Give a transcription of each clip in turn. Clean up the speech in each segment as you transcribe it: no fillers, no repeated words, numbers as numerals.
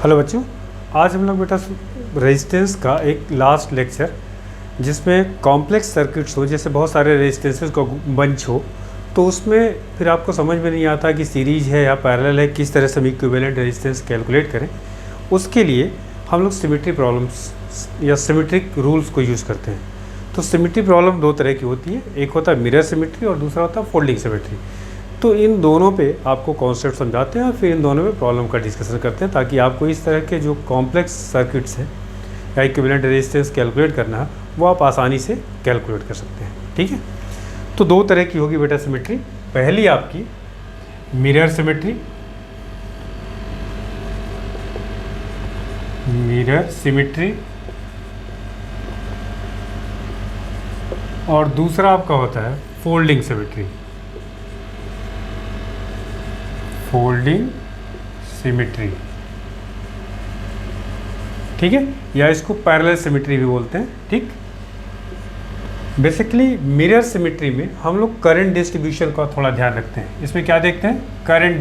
Hello बच्चों, आज हम लोग बेटा रेजिस्टेंस का एक लास्ट लेक्चर जिसमें कॉम्प्लेक्स सर्किट्स हो, जैसे बहुत सारे रेजिस्टेंसेस का बंच हो, तो उसमें फिर आपको समझ में नहीं आता कि सीरीज है या पैरेलल है, किस तरह से हम इक्विवेलेंट रेजिस्टेंस कैलकुलेट करें। उसके लिए हम लोग सिमेट्री प्रॉब्लम्स या सिमेट्रिक रूल्स को यूज़ करते हैं। तो सिमेट्री प्रॉब्लम दो तरह की होती है, एक होता है मिरर सिमेट्री और दूसरा होता है फोल्डिंग सिमेट्री। तो इन दोनों पे आपको कॉन्सेप्ट समझाते हैं और फिर इन दोनों में प्रॉब्लम का डिस्कशन करते हैं, ताकि आपको इस तरह के जो कॉम्प्लेक्स सर्किट्स हैं या इक्विवेलेंट रेजिस्टेंस कैलकुलेट करना है वो आप आसानी से कैलकुलेट कर सकते हैं। ठीक है, तो दो तरह की होगी बेटा सिमेट्री। पहली आपकी मिरर सिमेट्री, और दूसरा आपका होता है फोल्डिंग सिमेट्री, ठीक है, या इसको पैरेलल सिमेट्री भी बोलते हैं। ठीक, बेसिकली मिरर सिमेट्री में हम लोग करंट डिस्ट्रीब्यूशन का थोड़ा ध्यान रखते हैं। इसमें क्या देखते हैं? करंट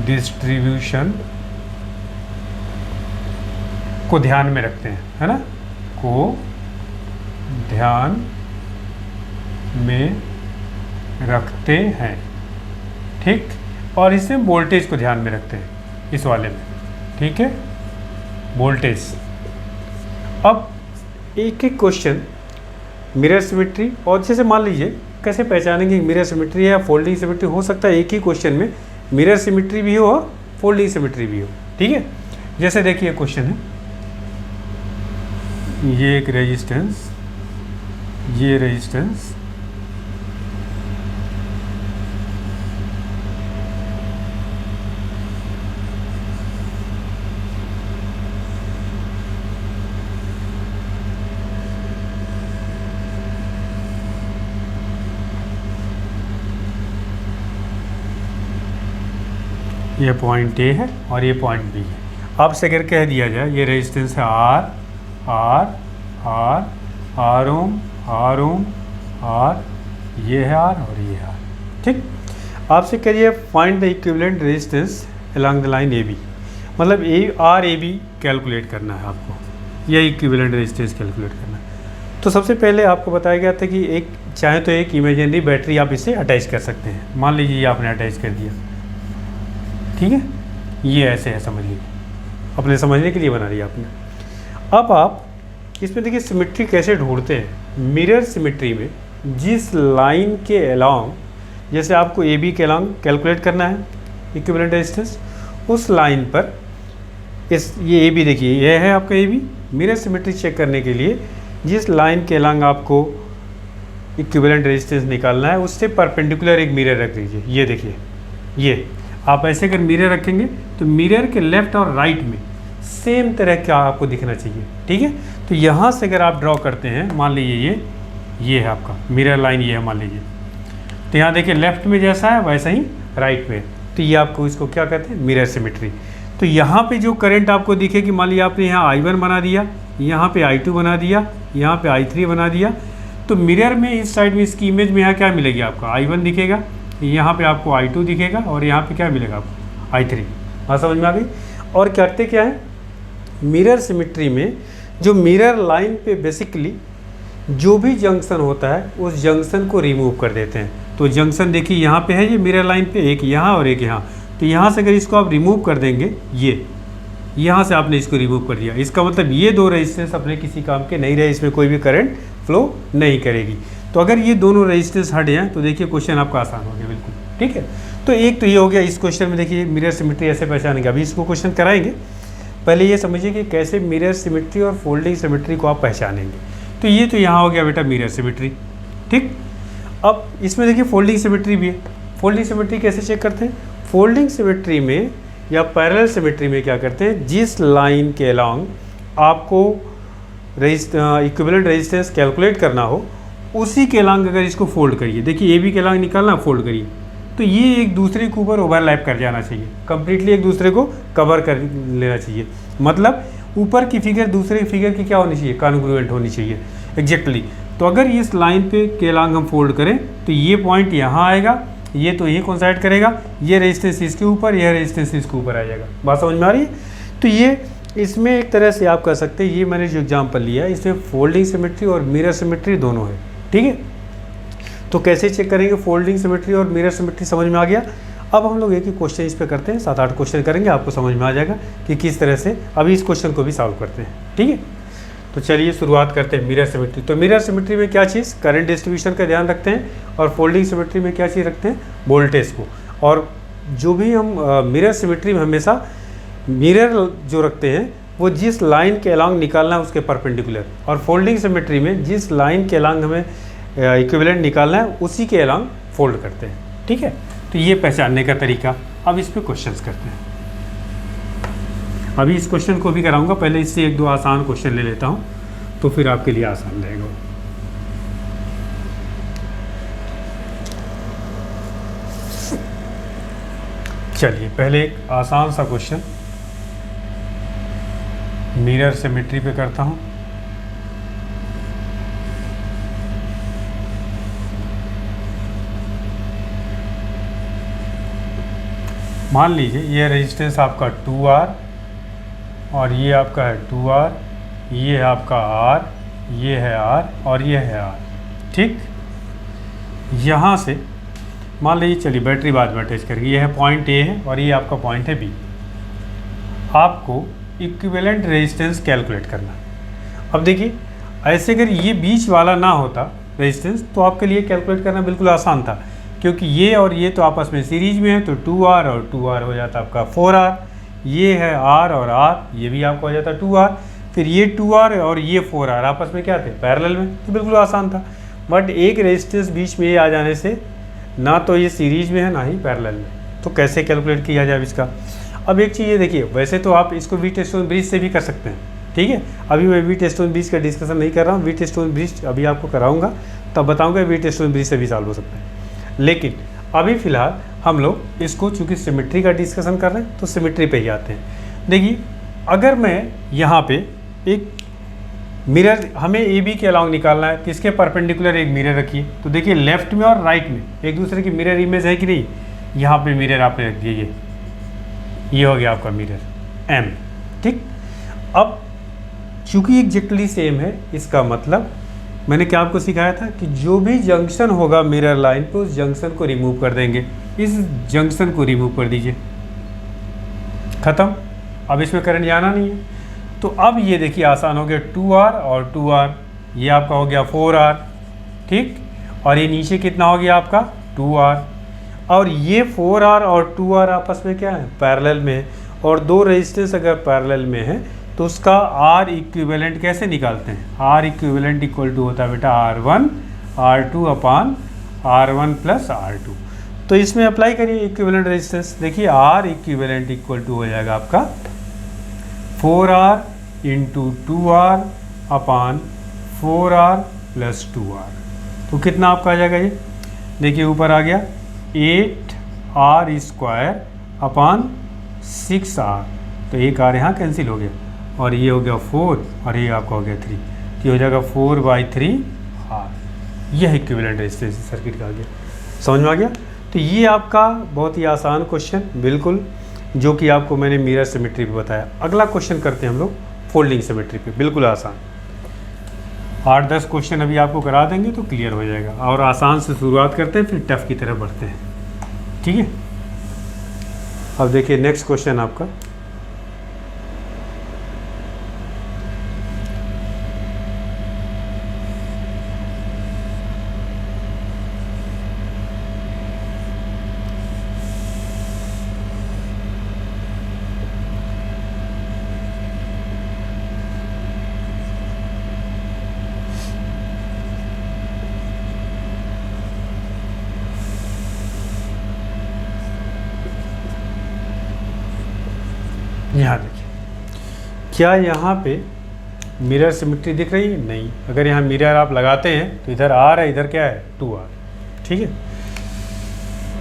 डिस्ट्रीब्यूशन को ध्यान में रखते हैं, है ना, को ध्यान में रखते हैं। ठीक, और इसमें वोल्टेज को ध्यान में रखते हैं इस वाले में। ठीक है, वोल्टेज। अब एक एक क्वेश्चन मिरर सिमेट्री, और जैसे मान लीजिए कैसे पहचानेंगे मिरर सिमेट्री है या फोल्डिंग सिमेट्री। हो सकता है एक ही क्वेश्चन में मिरर सिमेट्री भी हो और फोल्डिंग सिमेट्री भी हो। ठीक है, जैसे देखिए क्वेश्चन है, ये एक रेजिस्टेंस, ये रेजिस्टेंस, ये पॉइंट ए है और ये पॉइंट बी है। आपसे अगर कह दिया जाए ये रेजिस्टेंस है आर ओम, आर, ये है आर और ये है आर। ठीक, आपसे कहिए find the equivalent resistance along the line A B, मतलब आर ए बी कैलकुलेट करना है आपको, ये इक्विवेलेंट रेजिस्टेंस कैलकुलेट करना है। तो सबसे पहले आपको बताया गया था कि एक चाहे तो एक इमेजिनरी बैटरी आप इसे अटैच कर सकते हैं। मान लीजिए ये आपने अटैच कर दिया, ठीक है, ये ऐसे है, समझ लीजिए, अपने समझने के लिए बना लिया आपने। अब आप इसमें देखिए सिमेट्री कैसे ढूंढते हैं। मिरर सिमेट्री में जिस लाइन के अलोंग, जैसे आपको ए बी के अलोंग कैलकुलेट करना है इक्विवेलेंट रेजिस्टेंस, उस लाइन पर ये ए बी देखिए, ये है आपका A B. Mirror symmetry check करने के लिए जिस लाइन के अलोंग आपको इक्विवेलेंट रेजिस्टेंस निकालना है उससे परपेंडिकुलर एक मिरर रख दीजिए। ये देखिए, ये आप ऐसे अगर मिरर रखेंगे तो मिरर के लेफ्ट और राइट में सेम तरह का आपको दिखना चाहिए। ठीक है, तो यहाँ से अगर आप ड्रॉ करते हैं, मान लीजिए ये है आपका मिरर लाइन, ये है मान लीजिए, तो यहाँ देखिए लेफ्ट में जैसा है वैसा ही राइट में, तो ये आपको इसको क्या कहते हैं? Mirror symmetry. तो यहाँ पे जो करंट आपको दिखेगी, मान लीजिए आपने यहाँ I1 बना दिया, यहाँ पे I2 बना दिया, यहाँ पे I3 बना दिया, तो मिरर में इस साइड में इसकी इमेज में यहाँ क्या मिलेगी? आपका I1 दिखेगा, यहाँ पे आपको I2 दिखेगा और यहाँ पे क्या मिलेगा? आपको I3। हाँ, समझ में आ गई। और करते क्या है मिरर सिमेट्री में, जो मिरर लाइन पे बेसिकली जो भी जंक्शन होता है उस जंक्शन को रिमूव कर देते हैं। तो जंक्शन देखिए यहाँ पे है, ये मिरर लाइन पे एक यहाँ और एक यहाँ, तो यहाँ से अगर इसको आप रिमूव कर देंगे, ये यहाँ से आपने इसको रिमूव कर दिया, इसका मतलब ये दो रेजिस्टेंस अपने किसी काम के नहीं रहे, इसमें कोई भी करंट फ्लो नहीं करेगी। तो अगर ये दोनों रेजिस्टेंस हट जाएँ तो देखिए क्वेश्चन आपका आसान हो गया बिल्कुल। ठीक है, तो एक तो ये हो गया इस क्वेश्चन में। देखिए मिरर सिमेट्री ऐसे पहचानेंगे, अभी इसको क्वेश्चन कराएंगे। पहले ये समझिए कि कैसे मिरर सिमेट्री और फोल्डिंग सिमेट्री को आप पहचानेंगे। तो ये तो यहाँ हो गया बेटा मिरर सिमेट्री। ठीक, अब इसमें देखिए फोल्डिंग सिमेट्री भी है। फोल्डिंग सिमेट्री कैसे चेक करते हैं? फोल्डिंग सिमेट्री में या पैरेलल सिमेट्री में क्या करते हैं, जिस लाइन के अलोंग आपको इक्विवेलेंट रेजिस्टेंस कैलकुलेट करना हो उसी के अलोंग अगर इसको फोल्ड करिए, देखिए ए बी के अलोंग निकालना, फोल्ड करिए, तो ये एक दूसरे के ऊपर ओवरलैप कर जाना चाहिए, कंप्लीटली एक दूसरे को कवर कर लेना चाहिए। मतलब ऊपर की फिगर दूसरे फिगर की क्या होनी चाहिए? कॉन्ग्रुएंट होनी चाहिए एग्जैक्टली। तो अगर इस लाइन पे के अलोंग हम फोल्ड करें तो ये पॉइंट यहाँ आएगा ये तो यही कोइंसाइड करेगा, ये रेजिस्टेंस इसके ऊपर, यह रेजिस्टेंस इसके ऊपर आ जाएगा। बात समझ में आ रही है? तो ये इसमें एक तरह से आप कह सकते हैं, ये मैंने जो एग्जाम्पल लिया है इसमें फोल्डिंग सिमेट्री और मिरर सिमेट्री दोनों है। ठीक है, तो कैसे चेक करेंगे फोल्डिंग सिमेट्री और मिरर सिमेट्री, समझ में आ गया। अब हम लोग एक ही क्वेश्चन इस पे करते हैं, 7-8 क्वेश्चन करेंगे, आपको समझ में आ जाएगा कि किस तरह से। अभी इस क्वेश्चन को भी सॉल्व करते हैं। ठीक है, तो चलिए शुरुआत करते हैं मिरर सिमेट्री। तो मिरर सिमेट्री में क्या चीज़, करंट डिस्ट्रीब्यूशन का ध्यान रखते हैं, और फोल्डिंग सिमेट्री में क्या चीज़ रखते हैं, वोल्टेज को। और जो भी हम मिरर सिमेट्री में हमेशा मिरर जो रखते हैं वो जिस लाइन के अलॉन्ग निकालना है उसके परपेंडिकुलर, और फोल्डिंग सिमेट्री में जिस लाइन के अलॉन्ग हमें इक्विवेलेंट निकालना है उसी के अलॉन्ग फोल्ड करते हैं। ठीक है, तो ये पहचानने का तरीका। अब इस पे क्वेश्चंस करते हैं। अभी इस क्वेश्चन को भी कराऊंगा, पहले इससे 1-2 आसान क्वेश्चन ले लेता हूँ तो फिर आपके लिए आसान रहेगा। चलिए पहले एक आसान सा क्वेश्चन मिरर सिमेट्री पे करता हूँ। मान लीजिए ये रेजिस्टेंस आपका 2R और ये आपका है 2R, ये है आपका R, ये है R और ये है R। ठीक, यहाँ से मान लीजिए, चलिए बैटरी बाद में अटैच करेंगे, ये है पॉइंट A है और ये आपका पॉइंट है B। आपको इक्विवेलेंट रेजिस्टेंस कैलकुलेट करना। अब देखिए, ऐसे अगर ये बीच वाला ना होता रेजिस्टेंस तो आपके लिए कैलकुलेट करना बिल्कुल आसान था, क्योंकि ये और ये तो आपस में सीरीज में है, तो 2R और 2R हो जाता आपका 4R। ये है R और R, ये भी आपका हो जाता 2R। फिर ये 2R और ये 4R आपस में क्या थे, पैरेलल में, तो बिल्कुल आसान था। बट एक रेजिस्टेंस बीच में ये आ जाने से ना तो ये सीरीज में है ना ही पैरेलल में, तो कैसे कैलकुलेट किया जाए इसका। अब एक चीज़ ये देखिए, वैसे तो आप इसको वीटस्टोन ब्रिज से भी कर सकते हैं। ठीक है, अभी मैं वीटस्टोन ब्रिज का डिस्कशन नहीं कर रहा हूँ, वीटस्टोन ब्रिज अभी आपको कराऊंगा तब बताऊंगा वीटस्टोन ब्रिज से भी सॉल्व हो सकता है। लेकिन अभी फ़िलहाल हम लोग इसको चूँकि सिमेट्री का डिस्कशन कर रहे हैं तो सिमेट्री पे ही आते हैं। देखिए, अगर मैं यहाँ पे एक मिरर, हमें ए बी के अलॉन्ग निकालना है, किसके परपेंडिकुलर एक मिरर रखिए, तो देखिए लेफ्ट में और राइट में एक दूसरे की मिरर इमेज है कि नहीं। यहाँ पे मिरर आपने रख दिए, ये हो गया आपका मिरर M। ठीक, अब चूँकि एग्जैक्टली सेम है, इसका मतलब मैंने क्या आपको सिखाया था कि जो भी जंक्शन होगा मिरर लाइन पे उस जंक्शन को रिमूव कर देंगे। इस जंक्शन को रिमूव कर दीजिए, ख़त्म। अब इसमें करंट जाना नहीं है। तो अब ये देखिए आसान हो गया, 2R और 2R, ये आपका हो गया 4R। ठीक, और ये नीचे कितना हो गया आपका 2R, और ये 4R और 2R आपस में क्या है, पैरेलल में है। और दो रेजिस्टेंस अगर पैरेलल में है तो उसका R इक्विवेलेंट कैसे निकालते हैं, R इक्विवेलेंट इक्वल टू होता है बेटा R1 R2 अपान R1 प्लस R2। तो इसमें अप्लाई करिए इक्विवेलेंट रेजिस्टेंस। देखिए R इक्विवेलेंट इक्वल टू हो जाएगा आपका 4R इंटू 2R अपान 4R प्लस 2R। तो कितना आपका आ जाएगा, ये देखिए ऊपर आ गया 8R स्क्वायर अपान 6R, तो एक R यहाँ कैंसिल हो गया, और ये हो गया 4 और ये आपका हो गया 3, तो ये हो जाएगा 4/3R। यह इक्विवेलेंट रेजिस्टेंस सर्किट का आ गया। समझ में आ गया। तो ये आपका बहुत ही आसान क्वेश्चन बिल्कुल, जो कि आपको मैंने मिरर सिमेट्री पे बताया। अगला क्वेश्चन करते हैं हम लोग फोल्डिंग सिमेट्री पे, बिल्कुल आसान। 8-10 क्वेश्चन अभी आपको करा देंगे तो क्लियर हो जाएगा। और आसान से शुरुआत करते हैं, फिर टफ की तरफ बढ़ते हैं। ठीक है, अब देखिए नेक्स्ट क्वेश्चन आपका, यहाँ देखिए, क्या यहाँ पे मिरर सिमेट्री दिख रही है? नहीं। अगर यहाँ मिरर आप लगाते हैं तो इधर R है, इधर क्या है 2R। ठीक है,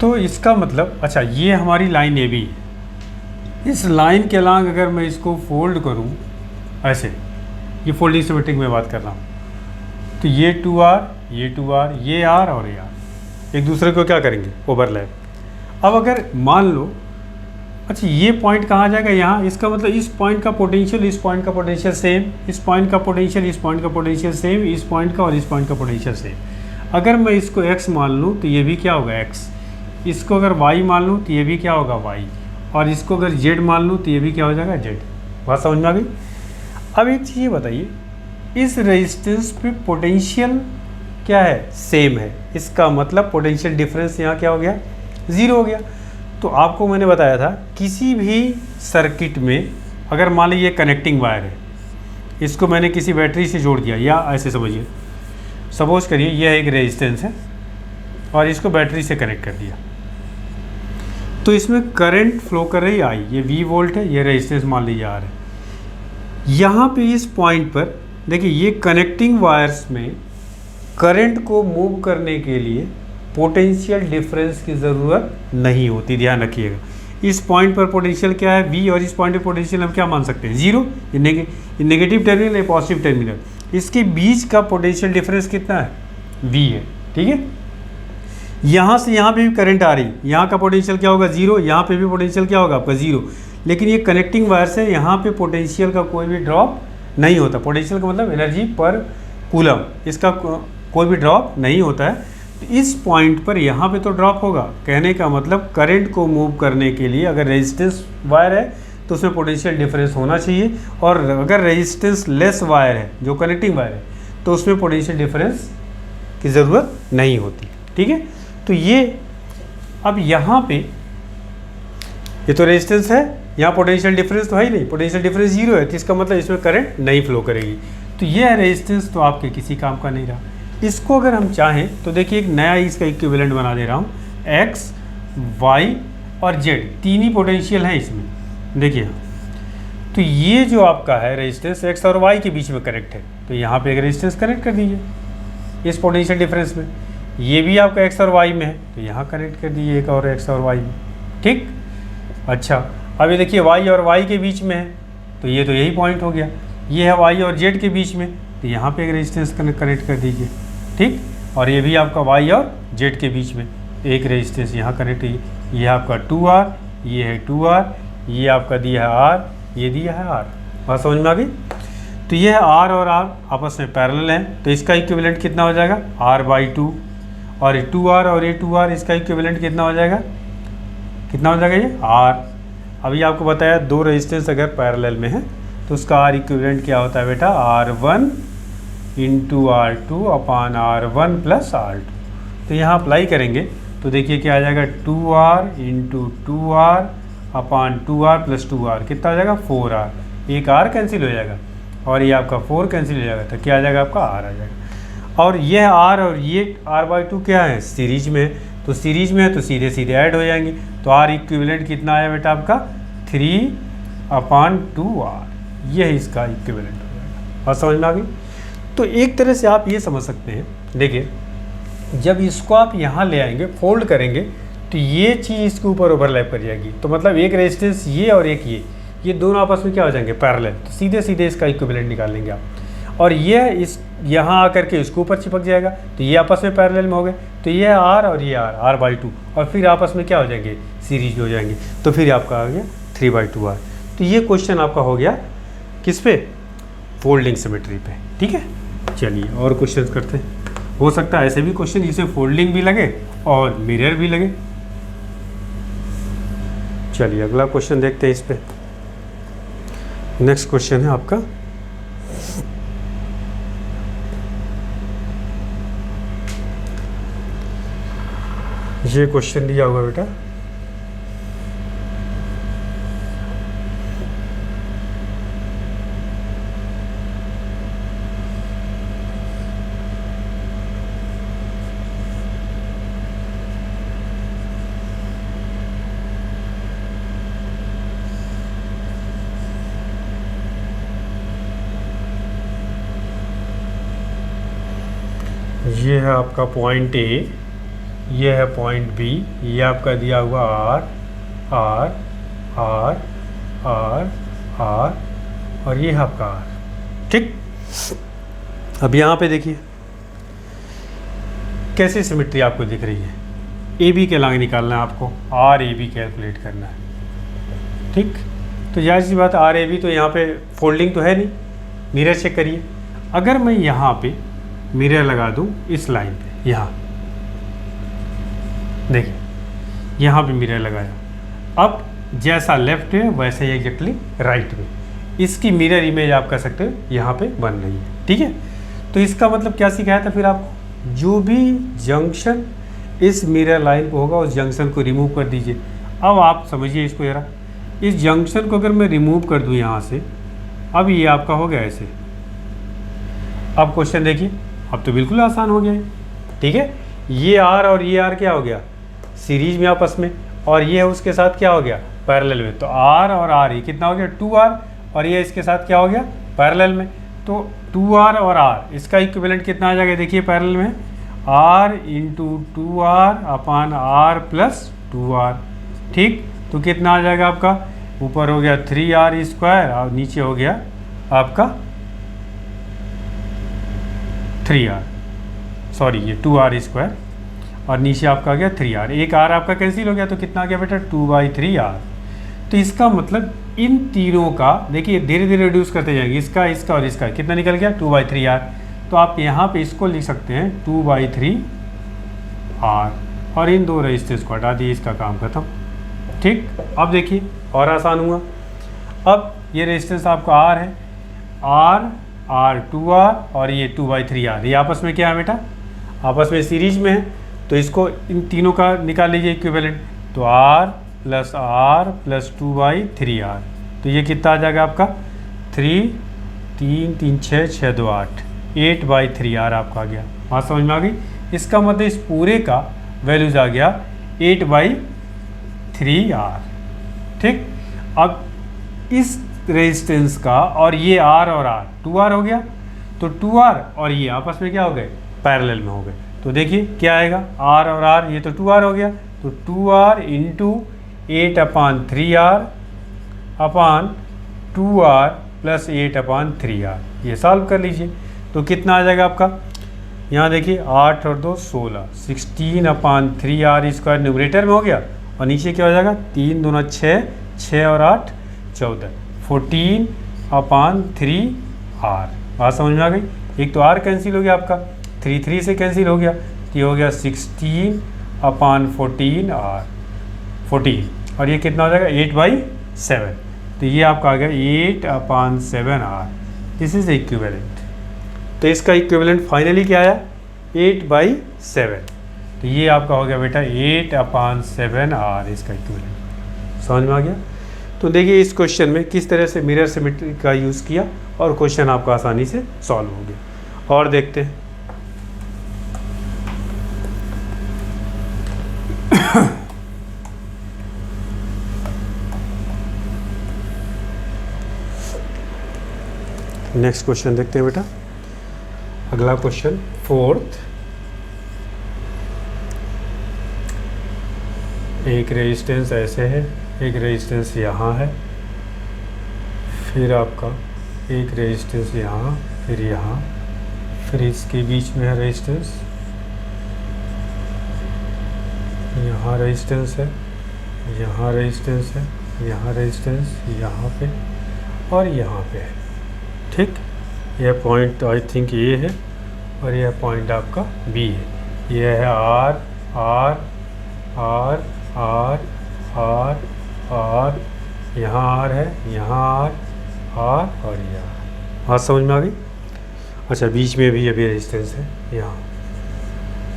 तो इसका मतलब, अच्छा ये हमारी लाइन AB है, इस लाइन के अलॉन्ग अगर मैं इसको फोल्ड करूँ ऐसे, ये फोल्डिंग सिमेट्री में बात कर रहा हूँ, तो ये 2R, ये 2R, ये R और ये R। एक दूसरे को क्या करेंगे, ओवरलैप। अब अगर मान लो अच्छा ये पॉइंट कहाँ जाएगा, यहाँ, इसका मतलब इस पॉइंट का पोटेंशियल इस पॉइंट का पोटेंशियल सेम, इस पॉइंट का पोटेंशियल इस पॉइंट का पोटेंशियल सेम, इस पॉइंट का और इस पॉइंट का पोटेंशियल सेम। अगर मैं इसको x मान लूँ तो ये भी क्या होगा x, इसको अगर y मान लूँ तो ये भी क्या होगा y, और इसको अगर z मान लूँ तो ये भी क्या हो जाएगा z। बात समझ में आ गई। अब एक चीज़ ये बताइए, इस रेजिस्टेंस पे पोटेंशियल क्या है, सेम है, इसका मतलब पोटेंशियल डिफरेंस यहाँ क्या हो गया, ज़ीरो हो गया। तो आपको मैंने बताया था किसी भी सर्किट में अगर मान लीजिए कनेक्टिंग वायर है, इसको मैंने किसी बैटरी से जोड़ दिया, या ऐसे समझिए, सपोज करिए यह एक रेजिस्टेंस है और इसको बैटरी से कनेक्ट कर दिया, तो इसमें करंट फ्लो कर रही आई, ये V वोल्ट है, ये रेजिस्टेंस मान लीजिए R है। यहाँ पे इस पॉइंट पर देखिए, ये कनेक्टिंग वायर्स में करंट को मूव करने के लिए पोटेंशियल डिफरेंस की ज़रूरत नहीं होती, ध्यान रखिएगा। इस पॉइंट पर पोटेंशियल क्या है V, और इस पॉइंट पर पोटेंशियल हम क्या मान सकते हैं, जीरो। ये नेगेटिव टर्मिनल है, पॉजिटिव टर्मिनल, इसके बीच का पोटेंशियल डिफरेंस कितना है, V है, ठीक है। यहाँ से यहाँ पे भी करंट आ रही, यहाँ का पोटेंशियल क्या होगा, जीरो, यहाँ पे भी पोटेंशियल क्या होगा आपका, जीरो। लेकिन ये कनेक्टिंग वायर से यहाँ पे पोटेंशियल का कोई भी ड्रॉप नहीं होता। पोटेंशियल का मतलब एनर्जी पर कूलम, इसका कोई भी ड्रॉप नहीं होता है। इस पॉइंट पर यहाँ पे तो ड्रॉप होगा। कहने का मतलब करंट को मूव करने के लिए अगर रेजिस्टेंस वायर है तो उसमें पोटेंशियल डिफरेंस होना चाहिए, और अगर रेजिस्टेंस लेस वायर है जो कनेक्टिंग वायर है तो उसमें पोटेंशियल डिफरेंस की ज़रूरत नहीं होती, ठीक है। तो ये अब यहाँ पे ये तो रेजिस्टेंस है, यहाँ पोटेंशियल डिफरेंस तो है ही नहीं, पोटेंशियल डिफरेंस जीरो है, तो इसका मतलब इसमें करंट नहीं फ्लो करेगी। तो ये रेजिस्टेंस तो आपके किसी काम का नहीं रहा। इसको अगर हम चाहें तो देखिए एक नया इसका इक्विवेलेंट बना दे रहा हूँ, x, y और z तीन ही पोटेंशियल हैं इसमें, देखिए। तो ये जो आपका है रेजिस्टेंस x और y के बीच में कनेक्ट है, तो यहाँ पे एक रेजिस्टेंस कनेक्ट कर दीजिए इस पोटेंशियल डिफरेंस में। ये भी आपका x और y में है तो यहाँ कनेक्ट कर दीजिए एक और x और y में, ठीक। अच्छा अब ये देखिए y और y के बीच में है तो ये तो यही पॉइंट हो गया। ये है y और z के बीच में तो यहाँ पे एक रेजिस्टेंस कनेक्ट कर दीजिए, ठीक। और ये भी आपका y और z के बीच में एक रेजिस्टेंस यहाँ कनेक्ट है, ये आपका 2R, ये है 2R, ये आपका दिया है R, ये दिया है R। बात समझ में आ गई। तो ये है R और R आपस में पैरेलल हैं, तो इसका इक्विवेलेंट कितना हो जाएगा, R/2, और ये 2R और ये 2R, इसका इक्विवेलेंट कितना हो जाएगा, कितना हो जाएगा, ये R। अभी आपको बताया दो रेजिस्टेंस अगर पैरेलल में है तो उसका R इक्विवेलेंट क्या होता है बेटा, R1 इंटू R2 अपान R1 प्लस R2। तो यहाँ अप्लाई करेंगे तो देखिए क्या आ जाएगा, 2R into 2R upon 2R plus 2R, कितना आ जाएगा, 4R। एक R कैंसिल हो जाएगा और ये आपका 4 कैंसिल हो जाएगा, तो क्या आ जाएगा आपका R आ जाएगा। और ये R और ये R/2 क्या है, सीरीज में है, तो सीरीज में है तो सीधे सीधे ऐड हो जाएंगे। तो R इक्विवेलेंट कितना आया बेटा आपका, 3/2R, यह इसका इक्विवेलेंट हो जाएगा। और समझ में आ गई। तो एक तरह से आप ये समझ सकते हैं, देखिए जब इसको आप यहाँ ले आएंगे फोल्ड करेंगे तो ये चीज़ इसके ऊपर ओवरलैप कर जाएगी, तो मतलब एक रेजिस्टेंस ये और एक ये दोनों आपस में क्या हो जाएंगे, पैरेलल, तो सीधे सीधे इसका इक्विवेलेंट निकाल लेंगे आप। और ये इस यहाँ आकर के इसके ऊपर चिपक जाएगा तो ये आपस में पैरेलल में हो गए, तो ये R और ये R/2, और फिर आपस में क्या हो जाएंगे, सीरीज हो जाएंगे, तो फिर आपका आ गया 3/2R। तो ये क्वेश्चन आपका हो गया किस पे, फोल्डिंग सिमेट्री पे, ठीक है। चलिए और क्वेश्चन करते हैं। हो सकता है ऐसे भी क्वेश्चन जिसमें फोल्डिंग भी लगे और मिरर भी लगे। चलिए अगला क्वेश्चन देखते हैं इस पे। नेक्स्ट क्वेश्चन है आपका, ये क्वेश्चन दिया हुआ बेटा, ये है आपका पॉइंट A, ये है पॉइंट B, ये आपका दिया हुआ R, R, R, R, R, और ये है आपका R, ठीक। अब यहाँ पे देखिए कैसी सिमेट्री आपको दिख रही है। ए बी के लाइन निकालना है आपको, आर ए बी कैलकुलेट करना है। ठीक, तो जाहिर सी बात आर ए बी, तो यहाँ पे फोल्डिंग तो है नहीं, मिरर चेक करिए। अगर मैं यहाँ पे मिरर लगा दूँ इस लाइन पे, यहाँ देखिए यहाँ पे मिरर लगाया, अब जैसा लेफ्ट में वैसे ही एग्जैक्टली राइट में इसकी मिरर इमेज आप कह सकते हो यहाँ पे बन रही है। ठीक है, तो इसका मतलब क्या सिखाया था फिर आपको, जो भी जंक्शन इस मिरर लाइन को होगा उस जंक्शन को रिमूव कर दीजिए। अब आप समझिए इसको जरा, इस जंक्शन को अगर मैं रिमूव कर दूँ यहाँ से, अब ये आपका हो गया ऐसे। अब क्वेश्चन देखिए, अब तो बिल्कुल आसान हो गया है। ठीक है, ये आर और ये आर क्या हो गया सीरीज में आपस में, और ये उसके साथ क्या हो गया पैरेलल में। तो आर और आर, ये कितना हो गया 2r, और ये इसके साथ क्या हो गया पैरेलल में। तो 2r और r इसका इक्विवेलेंट कितना आ जाएगा, देखिए पैरेलल में r इंटू 2r अपान r प्लस 2r। ठीक, तो कितना आ जाएगा आपका, ऊपर हो गया 3r स्क्वायर और नीचे हो गया आपका 3r, सॉरी ये 2r स्क्वायर और नीचे आपका आ गया 3r। एक r आपका कैंसिल हो गया, तो कितना आ गया बेटा 2/3r। तो इसका मतलब इन तीनों का देखिए धीरे धीरे रिड्यूस करते जाएंगे, इसका इसका और इसका कितना निकल गया 2/3r। तो आप यहाँ पे इसको लिख सकते हैं 2/3r, और इन दो रजिस्टेंस को हटा दिए, इसका काम खत्म। ठीक, अब देखिए और आसान हुआ। अब ये रेजिस्टेंस आपका r है, r 2r और ये 2/3r, ये आपस में क्या है बेटा आपस में सीरीज में है। तो इसको इन तीनों का निकाल लीजिए इक्विवेलेंट, तो r प्लस 2/3r, तो ये कितना आ जाएगा आपका 3 3 3 6 6 2 8 8/3r आपका आ गया। बात समझ में आ गई। इसका मतलब इस पूरे का वैल्यूज आ गया 8/3r। ठीक, अब इस रेजिस्टेंस का और ये r और r 2r हो गया, तो 2r और ये आपस में क्या हो गए पैरेलल में हो गए। तो देखिए क्या आएगा r और r, ये तो 2r हो गया, तो 2r इंटू 8/3r अपान 2r प्लस 8/3r, ये सॉल्व कर लीजिए। तो कितना आ जाएगा आपका, यहाँ देखिए 8 और 2 16, 16/3r स्क्वायर न्यूमरेटर में हो गया, और नीचे क्या हो जाएगा 3 दूना 6, 6 और 8 14, 14/3r। बात समझ में आ गई। एक तो r कैंसिल हो गया आपका, 3 3 से कैंसिल हो गया, तो ये हो गया 16/14r 14, और ये कितना हो जाएगा 8/7, तो ये आपका आ गया 8/7r। This is equivalent. तो इसका इक्विवेलेंट फाइनली क्या आया 8/7, तो ये आपका हो गया बेटा 8/7r इसका इक्विवेलेंट। समझ में आ गया। तो देखिए इस क्वेश्चन में किस तरह से मिरर सिमेट्री का यूज़ किया और क्वेश्चन आपका आसानी से सॉल्व हो गया। और देखते हैं नेक्स्ट क्वेश्चन देखते हैं बेटा। अगला क्वेश्चन 4th, एक रेजिस्टेंस ऐसे है, एक रेजिस्टेंस यहाँ है, फिर आपका एक रेजिस्टेंस यहाँ, फिर यहाँ, फिर इसके बीच में है रेजिस्टेंस, यहाँ रेजिस्टेंस है, यहाँ रेजिस्टेंस है, यहाँ रेजिस्टेंस, यहाँ पे और यहाँ पे है। ठीक, यह पॉइंट आई थिंक ए है और यह पॉइंट आपका बी है। यह है R R R R R R, यहाँ आर है, यहाँ आर आर और यहाँ। बात समझ में आ गई। अच्छा, बीच में भी अभी रेजिस्टेंस है यहाँ,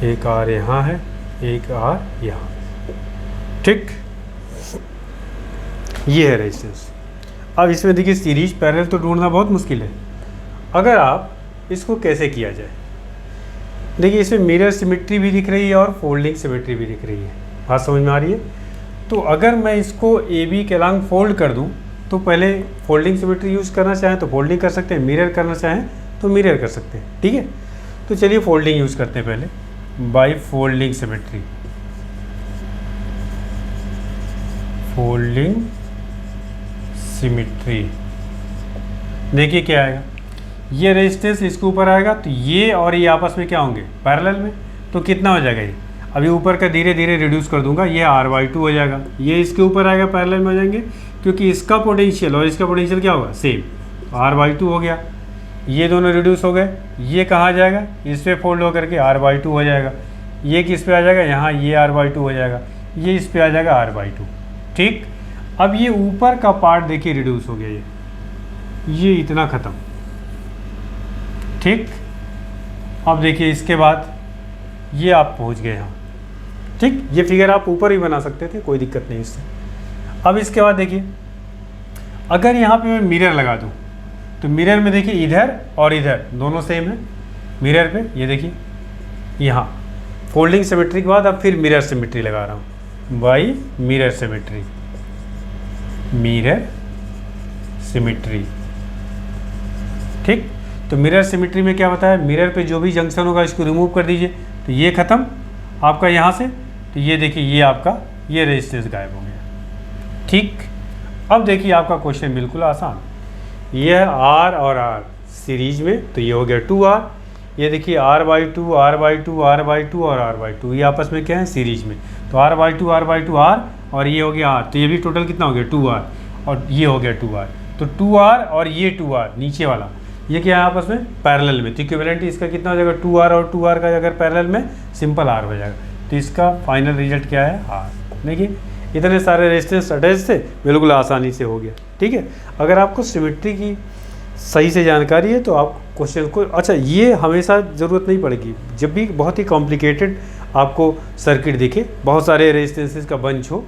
एक आर यहाँ है, एक आर यहाँ। ठीक, ये है रेजिस्टेंस। अब इसमें देखिए सीरीज पैरेलल तो ढूंढना बहुत मुश्किल है। अगर आप इसको कैसे किया जाए, देखिए इसमें मिरर सिमेट्री भी दिख रही है और फोल्डिंग सिमेट्री भी दिख रही है। बात समझ में आ रही है। तो अगर मैं इसको ए बी के अलॉन्ग फोल्ड कर दूं, तो पहले फोल्डिंग सिमेट्री यूज़ करना चाहें तो फोल्डिंग कर सकते हैं, मिरर करना चाहें तो मिरर कर सकते हैं। ठीक है, तो चलिए फोल्डिंग यूज़ करते हैं पहले, by folding symmetry. Folding symmetry, देखिए क्या आएगा, ये रेजिस्टेंस इसके ऊपर आएगा, तो ये और ये आपस में क्या होंगे पैरेलल में, तो कितना हो जाएगा ये अभी ऊपर का धीरे धीरे रिड्यूस कर दूंगा, ये r/2 हो जाएगा, ये इसके ऊपर आएगा, पैरेलल में हो जाएंगे, क्योंकि इसका पोटेंशियल और इसका पोटेंशियल क्या होगा सेम, r/2 हो गया। ये दोनों रिड्यूस हो गए, ये कहाँ जाएगा, इस पे फोल्ड होकर के r/2 हो जाएगा, ये किस पे आ जाएगा, यहाँ ये r/2 हो जाएगा, ये इस पे आ जाएगा r/2। ठीक, अब ये ऊपर का पार्ट देखिए रिड्यूस हो गया, ये इतना ख़त्म। ठीक, अब देखिए इसके बाद ये आप पहुँच गए यहाँ। ठीक, ये फिगर आप ऊपर ही बना सकते थे, कोई दिक्कत नहीं इससे। अब इसके बाद देखिए, अगर यहाँ पे मैं मिरर लगा दूँ तो मिरर में देखिए इधर और इधर दोनों सेम है। मिरर पे ये देखिए, यहाँ फोल्डिंग सिमेट्री के बाद अब फिर मिरर सिमेट्री लगा रहा हूँ, by mirror symmetry, mirror symmetry. ठीक, तो मिरर सिमेट्री में क्या बताया, मिरर पे जो भी जंक्शन होगा इसको रिमूव कर दीजिए, तो ये ख़त्म आपका यहाँ से। तो ये देखिए, ये आपका ये रेजिस्टेंस गायब हो गया। ठीक, अब देखिए आपका क्वेश्चन बिल्कुल आसान, ये है R और R सीरीज में, तो ये हो गया 2R। ये देखिए r/2 r/2 r/2 और r/2, ये आपस में क्या है सीरीज में, तो r/2 r/2 r और ये हो गया R, तो ये भी टोटल कितना हो गया 2R और ये हो गया 2R। तो 2R और ये 2R नीचे वाला ये क्या है आपस में पैरेलल में, तो इक्विवेलेंट इसका कितना हो जाएगा 2R और 2R का अगर पैरेलल में सिंपल R हो जाएगा। तो इसका फाइनल रिजल्ट क्या है R। देखिए इतने सारे रेजिस्टेंस अटैच थे, बिल्कुल आसानी से हो गया। ठीक है, अगर आपको सिमेट्री की सही से जानकारी है तो आप क्वेश्चन को, अच्छा ये हमेशा ज़रूरत नहीं पड़ेगी, जब भी बहुत ही कॉम्प्लिकेटेड आपको सर्किट दिखे, बहुत सारे रेजिस्टेंसेस का बंच हो,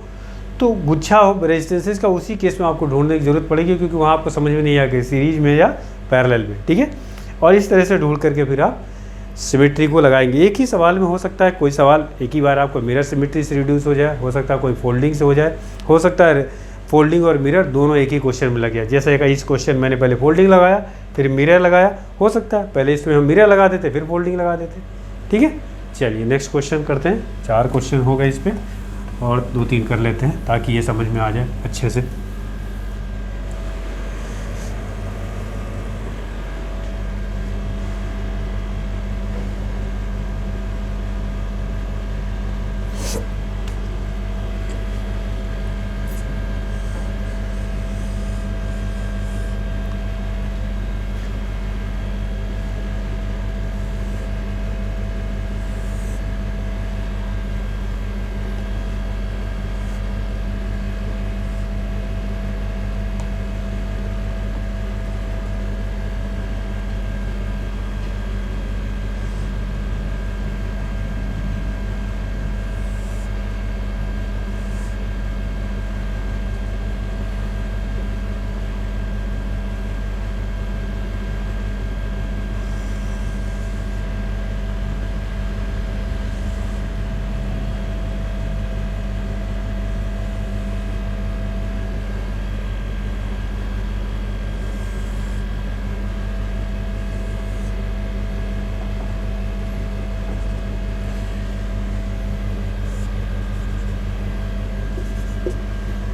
तो गुच्छा हो रेजिस्टेंसेस का, उसी केस में आपको ढूंढने की ज़रूरत पड़ेगी, क्योंकि वहाँ आपको समझ में नहीं आएगा सीरीज में या पैरेलल में। ठीक है, और इस तरह से ढूंढ करके फिर आप सिमेट्री को लगाएंगे। एक ही सवाल में हो सकता है कोई सवाल एक ही बार आपको मिरर सिमेट्री से रिड्यूस हो जाए, हो सकता है कोई फोल्डिंग से हो जाए, हो सकता है फोल्डिंग और मिरर दोनों एक ही क्वेश्चन में लग गया। जैसे इस क्वेश्चन मैंने पहले फोल्डिंग लगाया फिर मिरर लगाया, हो सकता है पहले इसमें हम मिरर लगा देते फिर फोल्डिंग लगा देते। ठीक है, चलिए नेक्स्ट क्वेश्चन करते हैं। 4 क्वेश्चन हो गए इस पर, और 2-3 कर लेते हैं ताकि ये समझ में आ जाए अच्छे से।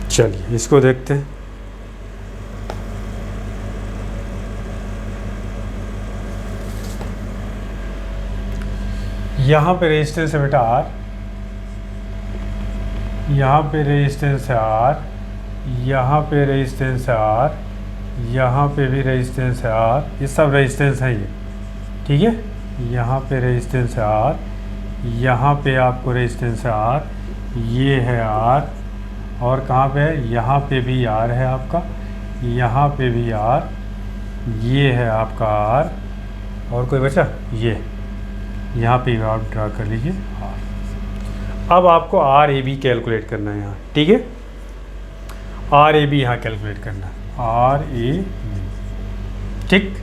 चलिए इसको देखते हैं। यहाँ पे रेजिस्टेंस है बेटा R, यहाँ पे रेजिस्टेंस है R, यहाँ पे रेजिस्टेंस है R, यहाँ पे भी रेजिस्टेंस है R, ये सब रेजिस्टेंस है ये। ठीक है, यहाँ पे रेजिस्टेंस है R, यहाँ पे आपको रेजिस्टेंस है R, ये है R, और कहाँ पे है, यहाँ पे भी R है आपका, यहाँ पे भी R, ये है आपका R, और कोई बचा ये, यहाँ पे आप ड्रा कर लीजिए R। अब आपको RAB कैलकुलेट करना है यहाँ। ठीक है, RAB यहाँ कैलकुलेट करना है, RAB। ठीक,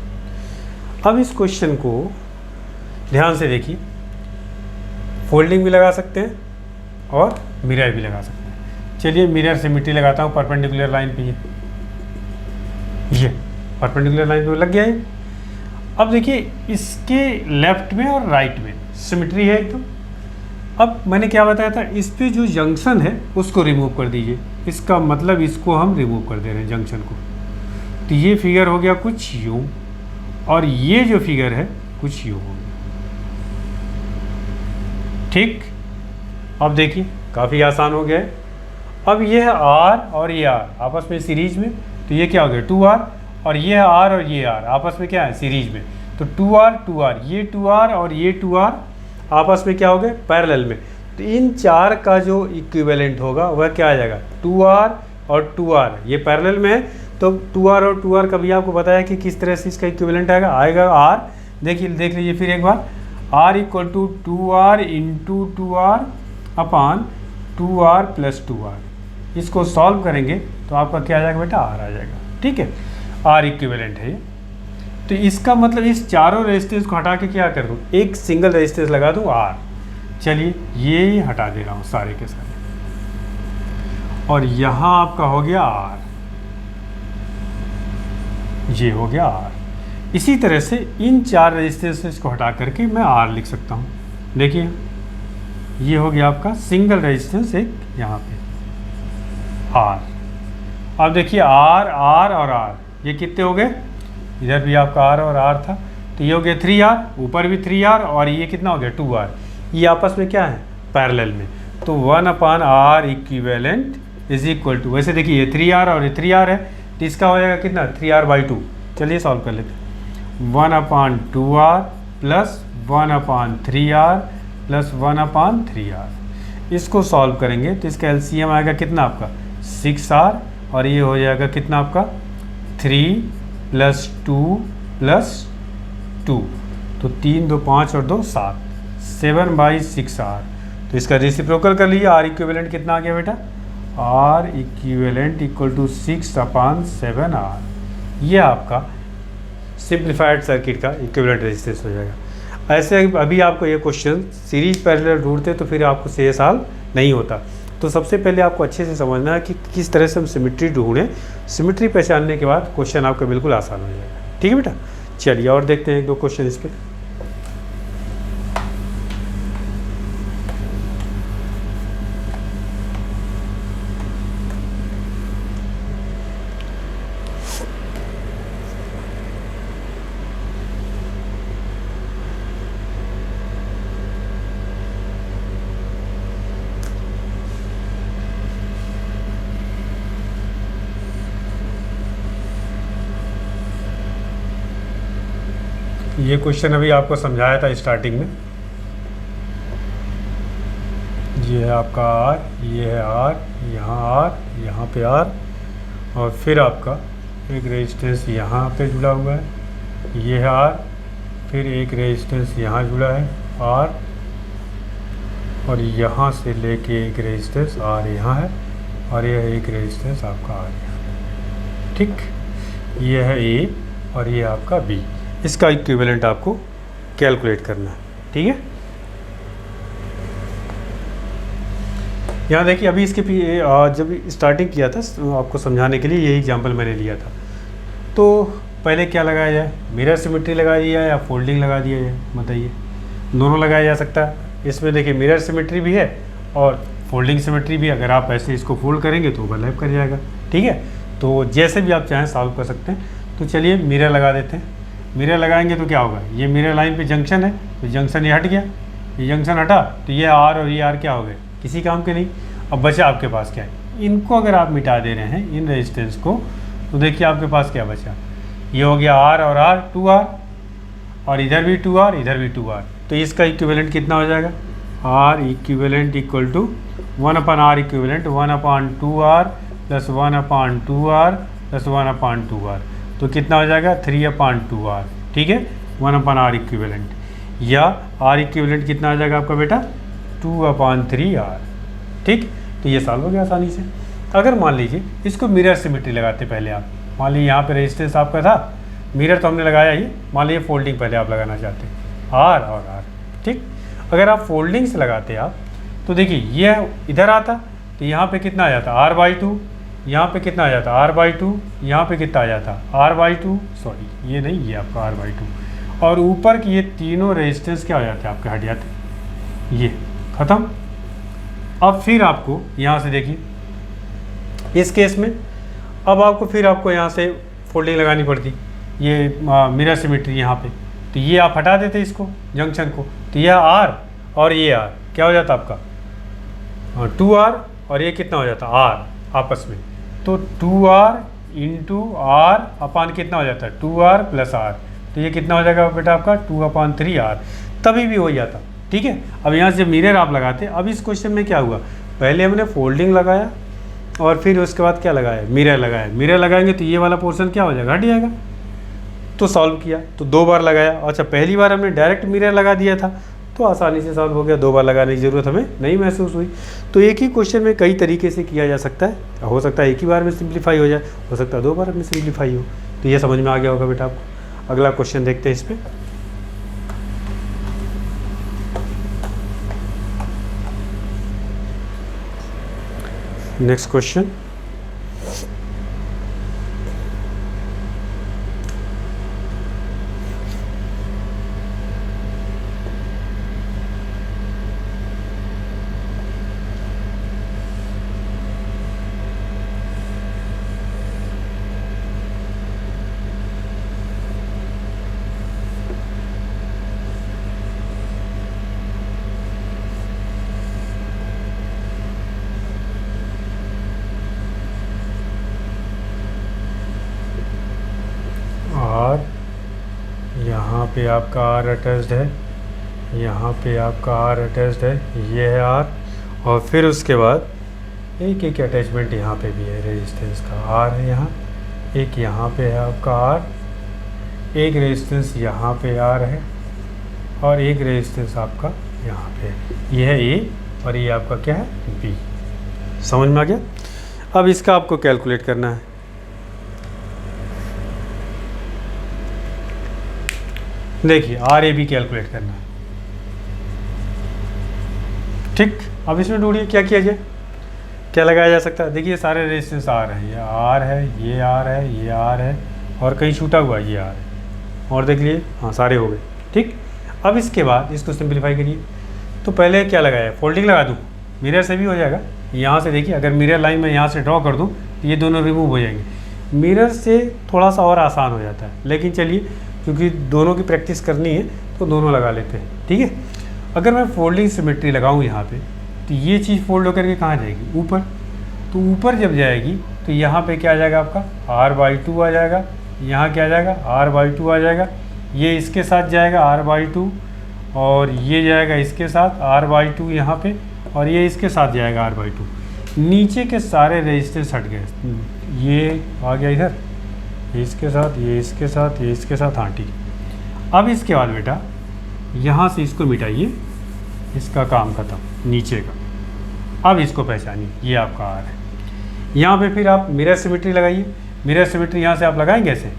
अब इस क्वेश्चन को ध्यान से देखिए, फोल्डिंग भी लगा सकते हैं और मिरर भी लगा सकते हैं। चलिए मिरर सिमेट्री लगाता हूँ परपेंडिकुलर लाइन पे, ये परपेंडिकुलर लाइन पे लग गया है। अब देखिए इसके लेफ्ट में और राइट में सिमेट्री है एकदम। अब मैंने क्या बताया था, इस पे जो जंक्शन है उसको रिमूव कर दीजिए, इसका मतलब इसको हम रिमूव कर दे रहे हैं जंक्शन को। तो ये फिगर हो गया कुछ यूँ, और ये जो फिगर है कुछ यूँ हो गया। ठीक, अब देखिए काफ़ी आसान हो गया है। अब ये है आर और ये आर आपस में सीरीज में, तो ये क्या हो गया 2r, और ये है आर और ये आर आपस में क्या है सीरीज में, तो 2r ये 2r और ये 2r आपस में क्या हो गए पैरेलल में। तो इन चार का जो इक्विवेलेंट होगा वह क्या आ जाएगा 2r और 2r, ये पैरेलल में है तो 2r और 2r कभी आपको बताया कि किस तरह से इसका इक्विवेलेंट आएगा r। देखिए देख लीजिए फिर एक बार, r equal to 2r into 2r upon 2r plus 2r, इसको सॉल्व करेंगे तो आपका क्या आ जाएगा बेटा r आ जाएगा। ठीक है, r इक्विवेलेंट है ये। तो इसका मतलब इस चारों रेजिस्टेंस को हटा के क्या कर दूँ, एक सिंगल रेजिस्टेंस लगा दूँ r। चलिए ये हटा दे रहा हूँ सारे के सारे, और यहाँ आपका हो गया r, ये हो गया r। इसी तरह से इन चार रेजिस्टेंसेस को हटा करके मैं r लिख सकता हूँ। देखिए ये हो गया आपका सिंगल रेजिस्टेंस एक यहाँ पे r। अब देखिए r r और r ये कितने हो गए, इधर भी आपका r और r था तो ये हो गया 3r, ऊपर भी 3r और ये कितना हो गया 2r, ये आपस में क्या है पैरेलल में। तो 1/r equivalent is equal to, वैसे देखिए ये 3r और ये 3r है तो इसका हो जाएगा कितना 3r/2। चलिए सॉल्व कर लेते हैं, 1/2r plus 1/3r plus 1/3r, इसको सॉल्व करेंगे तो इसका एलसीएम आएगा कितना आपका 6r, और ये हो जाएगा कितना आपका 3 प्लस 2 प्लस 2, तो 3 2 5 और 2 7, 7/6r। तो इसका रेसिप्रोकल कर लीजिए, r इक्विवेलेंट कितना आ गया बेटा, r equivalent equal to 6/7r। ये आपका सिंप्लीफाइड सर्किट का इक्विवेलेंट रेजिस्टेंस हो जाएगा। ऐसे अभी आपको ये क्वेश्चन सीरीज पैरेलल ढूंढते तो फिर आपको से साल नहीं होता। तो सबसे पहले आपको अच्छे से समझना है कि किस तरह से हम सिमेट्री ढूंढें, सिमेट्री पहचानने के बाद क्वेश्चन आपका बिल्कुल आसान हो जाएगा। ठीक है बेटा, चलिए और देखते हैं एक दो क्वेश्चन इस पर। ये क्वेश्चन अभी आपको समझाया था स्टार्टिंग में। ये है आपका R, ये है R, यहाँ R, यहाँ पे R, और फिर आपका एक रेजिस्टेंस यहाँ पे जुड़ा हुआ है, ये है R, फिर एक रेजिस्टेंस यहाँ जुड़ा है R, और यहाँ से लेके एक रेजिस्टेंस R यहाँ है, और यह एक रेजिस्टेंस आपका R यहाँ। ठीक, ये है A और ये आपका B। इसका इक्विवेलेंट आपको कैलकुलेट करना है। ठीक है, यहाँ देखिए अभी इसके जब स्टार्टिंग किया था तो आपको समझाने के लिए यही एग्जांपल मैंने लिया था। तो पहले क्या लगाया जाए, मिरर सिमेट्री लगा दिया या फोल्डिंग लगा दिया जाए, बताइए। दोनों लगाया जा सकता है। इसमें देखिए मिरर सिमेट्री भी है और फोल्डिंग सिमेट्री भी। अगर आप ऐसे इसको फोल्ड करेंगे तो ओवरलैप कर जाएगा। ठीक है, तो जैसे भी आप चाहें सॉल्व कर सकते हैं। तो चलिए मिरर लगा देते हैं। मिरर लगाएंगे तो क्या होगा, ये मिरर लाइन पे जंक्शन है तो जंक्शन ये हट गया, ये जंक्शन हटा तो ये आर और ये आर क्या हो गए, किसी काम के नहीं। अब बचा आपके पास क्या है, इनको अगर आप मिटा दे रहे हैं इन रेजिस्टेंस को, तो देखिए आपके पास क्या बचा, ये हो गया आर और आर 2r, और इधर भी 2r इधर भी 2r। तो इसका इक्विवेलेंट कितना हो जाएगा, R equivalent equal to 1/r equivalent 1/2r plus 1/2r plus 1/2r। तो कितना हो जाएगा 3/2r। ठीक है, 1/r इक्विवेलेंट, या r इक्विवेलेंट कितना आ जाएगा आपका बेटा 2/3r। ठीक, तो ये सॉल्व हो गया आसानी से। अगर मान लीजिए इसको मिरर सिमेट्री लगाते पहले आप, मान लीजिए यहाँ पे रेजिस्टेंस आपका था, मिरर तो हमने लगाया ही, मान लीजिए फोल्डिंग पहले आप लगाना चाहते हैं आर और आर। ठीक, अगर आप फोल्डिंग से लगाते आप तो देखिए ये इधर आता तो यहाँ पे कितना आ जाता r/2, यहाँ पे कितना आ जाता r/2, यहाँ पे कितना आ जाता r/2, सॉरी ये नहीं, ये आपका r/2, और ऊपर की ये तीनों रेजिस्टेंस क्या हो जाते हैं आपके, हट जाते, ये ख़त्म। अब फिर आपको यहाँ से देखिए इस केस में अब आपको फिर आपको यहाँ से फोल्डिंग लगानी पड़ती, ये मिरर सिमेट्री यहाँ पे, तो ये आप हटा देते इसको जंक्शन को, तो यह आर और ये आर क्या हो जाता आपका 2R और ये कितना हो जाता है R आपस में, तो 2R इंटू आर अपान कितना हो जाता है 2R प्लस R, तो ये कितना हो जाएगा बेटा आपका 2/3R, तभी भी हो जाता। ठीक है, अब यहाँ से जब मिरर आप लगाते, अब इस क्वेश्चन में क्या हुआ, पहले हमने फोल्डिंग लगाया और फिर उसके बाद क्या लगाया, मिरर लगाया। मिरर लगाएंगे तो ये वाला पोर्शन क्या हो जाएगा, हट जाएगा। तो सॉल्व किया तो 2 बार लगाया। अच्छा, पहली बार हमने डायरेक्ट मिरर लगा दिया था तो आसानी से सॉल्व हो गया, 2 बार लगाने की ज़रूरत हमें नहीं महसूस हुई। तो एक ही क्वेश्चन में कई तरीके से किया जा सकता है, हो सकता है एक ही बार में सिंप्लीफाई हो जाए, हो सकता है 2 बार में सिंप्लीफाई हो। तो ये समझ में आ गया होगा बेटा आपको। अगला क्वेश्चन देखते हैं इस पर। नेक्स्ट क्वेश्चन, और यहाँ पे आपका R अटैच्ड है, यहाँ पे आपका R अटैच्ड है, ये है R, और फिर उसके बाद एक एक अटैचमेंट यहाँ पे भी है, रेजिस्टेंस का R है यहाँ, एक यहाँ पे है आपका R, एक रेजिस्टेंस यहाँ पे R है और एक रेजिस्टेंस आपका यहाँ पे है। ये है A और ये आपका क्या है B। समझ में आ गया। अब इसका आपको कैलकुलेट करना है। देखिए RAB कैलकुलेट करना है। ठीक, अब इसमें ढूंढिए क्या किया जाए, क्या लगाया जा सकता है। देखिए सारे रेजिस्टेंस R है, ये R है, ये R है, ये R है, और कहीं छूटा हुआ ये R है, और देख लिए हाँ सारे हो गए। ठीक, अब इसके बाद इसको सिंप्लीफाई करिए। तो पहले क्या लगाया, फोल्डिंग लगा दूँ, मिरर से भी हो जाएगा। यहाँ से देखिए, अगर मिरर लाइन मैं यहाँ से ड्रॉ कर दूँ तो ये दोनों रिमूव हो जाएंगे। मिरर से थोड़ा सा और आसान हो जाता है, लेकिन चलिए क्योंकि दोनों की प्रैक्टिस करनी है तो दोनों लगा लेते हैं। ठीक है, अगर मैं फोल्डिंग सिमेट्री लगाऊँ यहाँ पे, तो ये चीज़ फोल्ड होकर के कहाँ जाएगी, ऊपर। तो ऊपर जब जाएगी तो यहाँ पे क्या आ जाएगा आपका R/2 आ जाएगा, यहाँ क्या आ जाएगा R/2 आ जाएगा, ये इसके साथ जाएगा R/2, और ये जाएगा इसके साथ R/2 यहाँ पे, और ये इसके साथ जाएगा R/2। नीचे के सारे रेजिस्टेंस हट गए, ये आ गया इधर, ये इसके साथ, ये इसके साथ, ये इसके साथ। हाँ ठीक। अब इसके बाद बेटा यहाँ से इसको मिटाइए, इसका काम खत्म नीचे का। अब इसको पहचानिए, ये आपका R है। यहाँ पे फिर आप मिरर सिमेट्री लगाइए। मिरर सिमेट्री यहाँ से आप लगाएंगे ऐसे,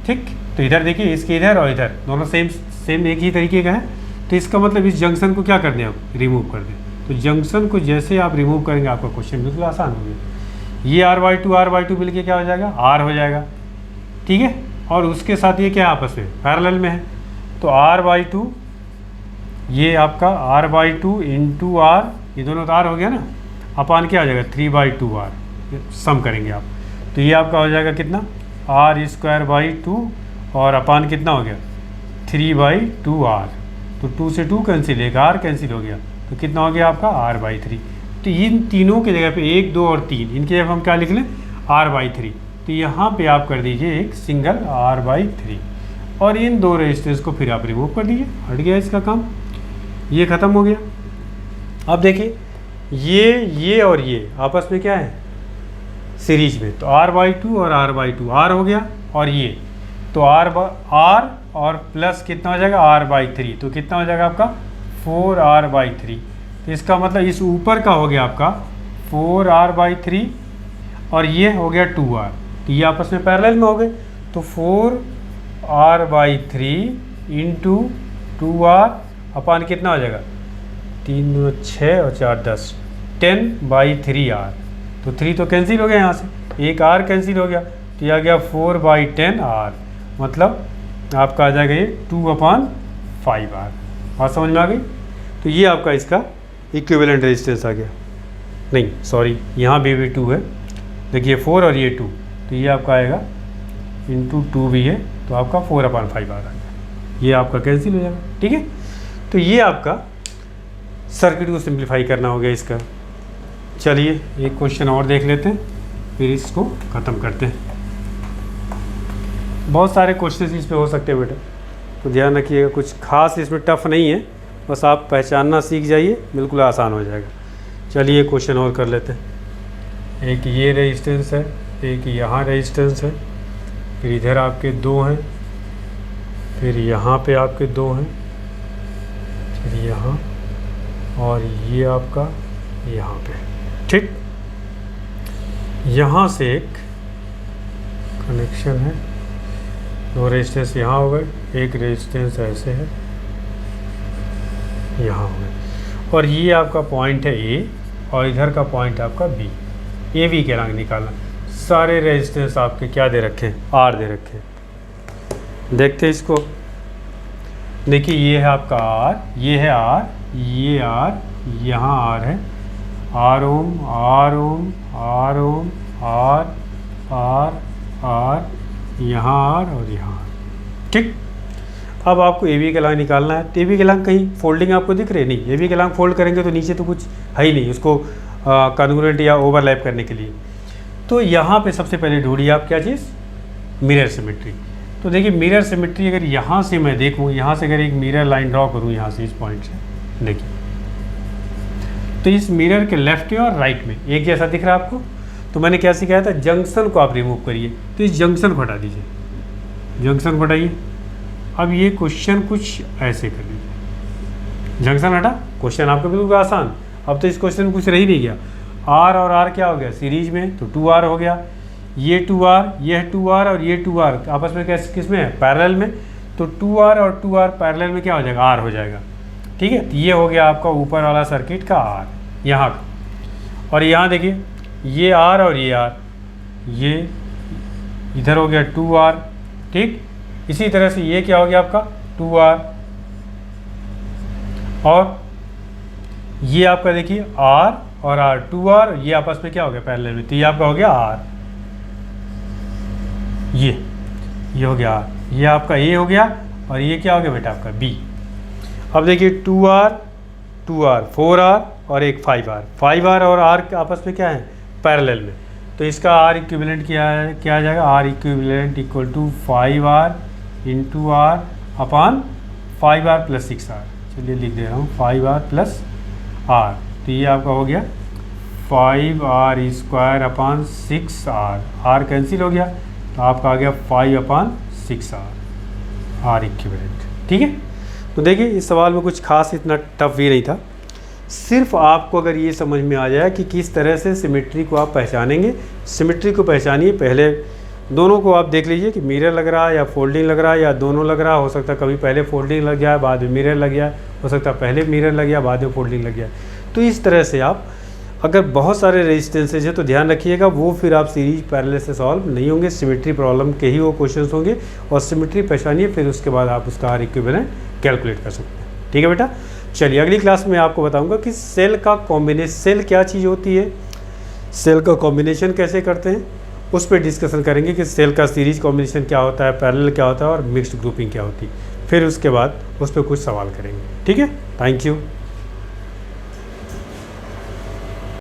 ठीक। तो इधर देखिए, इसके इधर और इधर दोनों सेम एक ही तरीके का है। तो इसका मतलब इस जंक्शन को क्या कर दें, आप रिमूव कर दें। तो जंक्शन को जैसे आप रिमूव करेंगे आपका क्वेश्चन बिल्कुल आसान हो गया। ये R/2 मिल के क्या हो जाएगा, R हो जाएगा। ठीक है, और उसके साथ ये क्या आपस में पैरेलल में है, तो R/2, ये आपका R/2 इंटू R, ये दोनों तो R हो गया ना, अपान क्या हो जाएगा 3/2R, सम करेंगे आप। तो ये आपका हो जाएगा कितना R²/2, और अपान कितना हो गया 3/2R। तो 2 से 2 कैंसिल, एक R कैंसिल हो गया, तो कितना हो गया आपका R/3। तो इन तीनों की जगह पे 1, 2 और 3, इनकी जगह हम क्या लिख लें R/3। तो यहाँ पे आप कर दीजिए एक सिंगल R/3, और इन दो रेजिस्टेंस को फिर आप रिमूव कर दीजिए, हट गया इसका काम, ये ख़त्म हो गया। अब देखिए ये और ये आपस में क्या है सीरीज में, तो R/2 और R/2, R हो गया, और ये तो R और प्लस कितना हो जाएगा R/3, तो कितना हो जाएगा आपका 4R/3। तो इसका मतलब इस ऊपर का हो गया आपका 4R/3, और ये हो गया 2R, तो ये आपस में पैरेलल में हो गए। तो 4R/3 इंटू 2R अपान कितना हो जाएगा 3 2 6 और 4 10, 10/3R। तो 3 तो कैंसिल हो गया, यहाँ से एक R कैंसिल हो गया, तो यह आ गया 4/10R, मतलब आपका आ जाएगा ये 2/5R। बात समझ में आ गई। तो ये आपका इसका इक्विवेलेंट रेजिस्टेंस आ गया, नहीं सॉरी, यहाँ भी 2 है, देखिए 4 और ये 2, तो ये आपका आएगा इंटू 2 भी है, तो आपका 4/5R आ गया, ये आपका कैंसिल हो जाएगा। ठीक है, तो ये आपका सर्किट को सिंप्लीफाई करना हो गया इसका। चलिए एक क्वेश्चन और देख लेते हैं, फिर इसको ख़त्म करते हैं। बहुत सारे क्वेश्चन इस पे हो सकते हैं बेटा, तो ध्यान रखिएगा, कुछ खास इसमें टफ नहीं है, बस आप पहचानना सीख जाइए, बिल्कुल आसान हो जाएगा। चलिए क्वेश्चन और कर लेते हैं। एक ये रेजिस्टेंस है, एक यहाँ रेजिस्टेंस है, फिर इधर आपके दो हैं, फिर यहाँ पे आपके दो हैं, फिर यहाँ, और ये आपका यहाँ पे, ठीक। यहाँ से एक कनेक्शन है, दो रेजिस्टेंस यहाँ हो गए, एक रेजिस्टेंस ऐसे है, यहाँ हो गए, और ये आपका पॉइंट है ए, और इधर का पॉइंट आपका बी। ए बी के रंग निकालना। सारे रेजिस्टेंस आपके क्या दे रखे हैं, आर दे रखे हैं। देखते हैं इसको। देखिए ये है आपका आर, ये है आर, ये आर, यहाँ आर है, R ohm, R ohm, R ohm, R R R, यहाँ आर और यहाँ आर, ठीक। अब आपको ए बी का लाइन निकालना है। तो ए बी का लाइन कहीं फोल्डिंग आपको दिख रही है? नहीं। ए बी का लाइन फोल्ड करेंगे तो नीचे तो कुछ है ही नहीं उसको कॉन्ग्रुएंट या ओवरलैप करने के लिए। तो यहाँ पे सबसे पहले ढूंढिए आप क्या चीज़, मिरर सिमेट्री। तो देखिए मिरर सिमेट्री अगर यहाँ से मैं देखूँ, यहाँ से अगर एक मिरर लाइन ड्रॉ करूँ यहाँ से इस पॉइंट से, देखिए तो इस मिरर के लेफ्ट में और राइट में एक जैसा दिख रहा है आपको। तो मैंने क्या सिखाया था, जंक्शन को आप रिमूव करिए। तो इस जंक्शन को हटा दीजिए, जंक्शन को हटाइए। अब ये क्वेश्चन कुछ ऐसे कर लीजिए, जंक्शन हटा, क्वेश्चन आपका बिल्कुल आसान। अब तो इस क्वेश्चन में कुछ रह ही नहीं गया। आर और आर क्या हो गया सीरीज में, तो 2R हो गया। ये 2R, ये है 2R और ये 2R आपस में कैसे किस में है, पैरेलल में। तो 2R और 2R पैरेलल में क्या हो जाएगा, R हो जाएगा, ठीक है। तो ये हो गया आपका ऊपर वाला सर्किट का R यहाँ का। और यहाँ देखिए ये R और ये R, ये इधर हो गया 2R, ठीक। इसी तरह से ये क्या हो गया आपका 2R, और ये आपका देखिए R और R, 2R, ये आपस में क्या हो गया पैरेलल में, तो ये आपका हो गया R, ये हो गया R, ये आपका A हो गया, और ये क्या हो गया बेटा आपका B। अब देखिए 2R 2R 4R और एक 5R, 5R और R आपस में क्या है, पैरेलल में। तो इसका R इक्विवेलेंट क्या आ जाएगा, R equivalent equal to 5R into R upon 5R plus 6R। चलिए लिख दे रहा हूँ 5R प्लस R, तो ये आपका हो गया 5R square upon 6R, R cancel हो गया, तो आपका आ गया 5 अपान 6R, R इक्विवेलेंट, ठीक है। तो देखिए इस सवाल में कुछ खास इतना टफ भी नहीं था, सिर्फ आपको अगर ये समझ में आ जाए कि किस तरह से सिमेट्री को आप पहचानेंगे। सिमेट्री को पहचानिए, पहले दोनों को आप देख लीजिए कि मिरर लग रहा है या फोल्डिंग लग रहा है या दोनों लग रहा है। हो सकता है कभी पहले फोल्डिंग लग जाए बाद में मिरर लग जाए, हो सकता है पहले मिरर लग जाए बाद में फोल्डिंग लग जाए। तो इस तरह से आप, अगर बहुत सारे रेजिस्टेंसेज हैं तो ध्यान रखिएगा वो फिर आप सीरीज पैरेलल से सॉल्व नहीं होंगे, सिमेट्री प्रॉब्लम के ही वो क्वेश्चंस होंगे। और सिमेट्री पहचानिए, फिर उसके बाद आप उसका R इक्विवेलेंट कैलकुलेट कर सकते हैं, ठीक है बेटा। चलिए अगली क्लास में आपको बताऊंगा कि सेल का कॉम्बिनेशन, सेल क्या चीज़ होती है, सेल का कॉम्बिनेशन कैसे करते हैं, उस पर डिस्कशन करेंगे कि सेल का सीरीज कॉम्बिनेशन क्या होता है, पैरेलल क्या होता है और मिक्स्ड ग्रुपिंग क्या होती है। फिर उसके बाद उस पर कुछ सवाल करेंगे, ठीक है। Thank you.